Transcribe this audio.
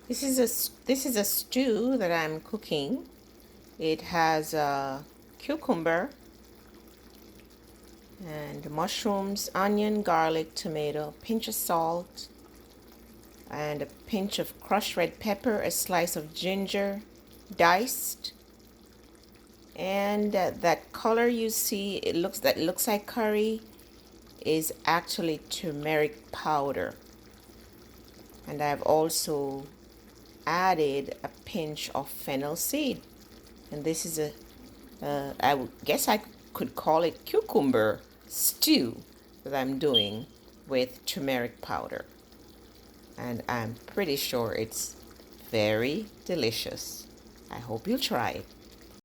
This is a stew that I'm cooking. It has cucumber and mushrooms, onion, garlic, tomato, pinch of salt, and a pinch of crushed red pepper, a slice of ginger, diced, and that color you see, that looks like curry, is actually turmeric powder. And I've also added a pinch of fennel seed. And this is guess I could call it cucumber stew that I'm doing with turmeric powder. And I'm pretty sure it's very delicious. I hope you'll try it.